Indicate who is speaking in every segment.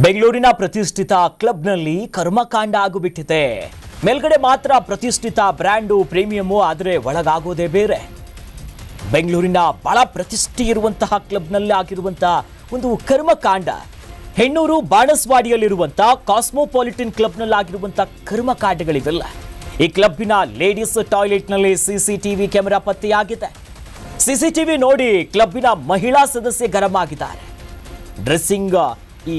Speaker 1: ಬೆಂಗಳೂರಿನ ಪ್ರತಿಷ್ಠಿತ ಕ್ಲಬ್ನಲ್ಲಿ ಕರ್ಮಕಾಂಡ ಆಗಿಬಿಟ್ಟಿದೆ. ಮೇಲ್ಗಡೆ ಮಾತ್ರ ಪ್ರತಿಷ್ಠಿತ ಬ್ರ್ಯಾಂಡು ಪ್ರೀಮಿಯಮು, ಆದರೆ ಒಳಗಾಗೋದೇ ಬೇರೆ. ಬೆಂಗಳೂರಿನ ಬಹಳ ಪ್ರತಿಷ್ಠೆ ಇರುವಂತಹ ಕ್ಲಬ್ನಲ್ಲಿ ಆಗಿರುವಂತಹ ಒಂದು ಕರ್ಮಕಾಂಡ. ಹೆಣ್ಣೂರು ಬಾಣಸ್ವಾಡಿಯಲ್ಲಿರುವಂತಹ ಕಾಸ್ಮೋಪಾಲಿಟನ್ ಕ್ಲಬ್ನಲ್ಲಿ ಆಗಿರುವಂತಹ ಕರ್ಮಕಾಂಡಗಳಿವೆಲ್ಲ. ಈ ಕ್ಲಬ್ಬಿನ ಲೇಡೀಸ್ ಟಾಯ್ಲೆಟ್ನಲ್ಲಿ ಸಿಸಿಟಿವಿ ಕ್ಯಾಮೆರಾ ಪತ್ತೆಯಾಗಿದೆ. ಸಿಸಿಟಿವಿ ನೋಡಿ ಕ್ಲಬ್ಬಿನ ಮಹಿಳಾ ಸದಸ್ಯೆ ಗರಂ ಆಗಿದ್ದಾರೆ. ಡ್ರೆಸ್ಸಿಂಗ್ ಈ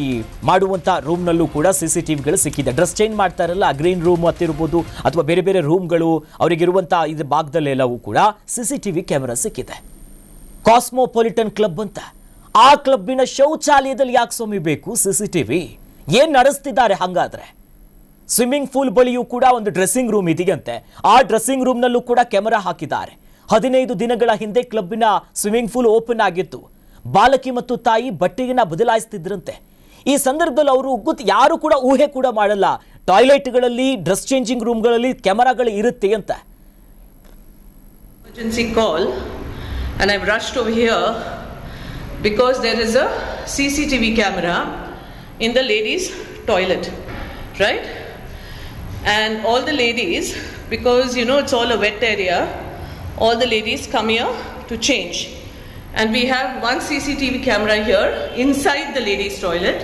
Speaker 1: ಮಾಡುವಂಥ ರೂಮ್ನಲ್ಲೂ ಕೂಡ ಸಿಸಿಟಿವಿಗಳು ಸಿಕ್ಕಿದೆ. ಡ್ರೆಸ್ ಚೇಂಜ್ ಮಾಡ್ತಾರಲ್ಲ, ಗ್ರೀನ್ ರೂಮ್ ಹತ್ತಿರ್ಬೋದು ಅಥವಾ ಬೇರೆ ಬೇರೆ ರೂಮ್ಗಳು ಅವರಿಗಿರುವಂಥ ಇದು ಭಾಗದಲ್ಲೆಲ್ಲವೂ ಕೂಡ ಸಿಸಿಟಿವಿ ಕ್ಯಾಮೆರಾ ಸಿಕ್ಕಿದೆ. ಕಾಸ್ಮೋಪಾಲಿಟನ್ ಕ್ಲಬ್ ಅಂತ, ಆ ಕ್ಲಬ್ಬಿನ ಶೌಚಾಲಯದಲ್ಲಿ ಯಾಕೆ ಸ್ವಾಮಿ ಬೇಕು ಸಿಸಿಟಿವಿ? ಏನು ನಡೆಸ್ತಿದ್ದಾರೆ ಹಾಗಾದ್ರೆ? ಸ್ವಿಮ್ಮಿಂಗ್ ಪೂಲ್ ಬಳಿಯೂ ಕೂಡ ಒಂದು ಡ್ರೆಸ್ಸಿಂಗ್ ರೂಮ್ ಇದೆಯಂತೆ. ಆ ಡ್ರೆಸ್ಸಿಂಗ್ ರೂಮ್ನಲ್ಲೂ ಕೂಡ ಕ್ಯಾಮೆರಾ ಹಾಕಿದ್ದಾರೆ. 15 ದಿನಗಳ ಹಿಂದೆ ಕ್ಲಬ್ಬಿನ ಸ್ವಿಮ್ಮಿಂಗ್ ಪೂಲ್ ಓಪನ್ ಆಗಿತ್ತು. ಬಾಲಕಿ ಮತ್ತು ತಾಯಿ ಬಟ್ಟೆಯನ್ನ ಬದಲಾಯಿಸ್ತಿದ್ರಂತೆ. ಈ ಸಂದರ್ಭದಲ್ಲಿ ಅವರು ಯಾರು ಕೂಡ ಊಹೆ ಕೂಡ ಮಾಡಲ್ಲ, ಟಾಯ್ಲೆಟ್ಗಳಲ್ಲಿ ಡ್ರೆಸ್ ಚೇಂಜಿಂಗ್ ರೂಮ್ಗಳಲ್ಲಿ ಕ್ಯಾಮೆರಾಗಳು ಇರುತ್ತೆ ಅಂತ.
Speaker 2: Emergency call and I've rushed over here because there is a CCTV camera in the ladies toilet, right? And all the ladies, because you know it's all a wet area, all the ladies come here to change. And we have one CCTV camera here inside the ladies toilet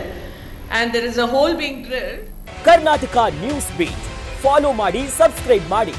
Speaker 2: and there is a hole being drilled.
Speaker 1: Karnataka news beat follow ಮಾಡಿ, subscribe ಮಾಡಿ.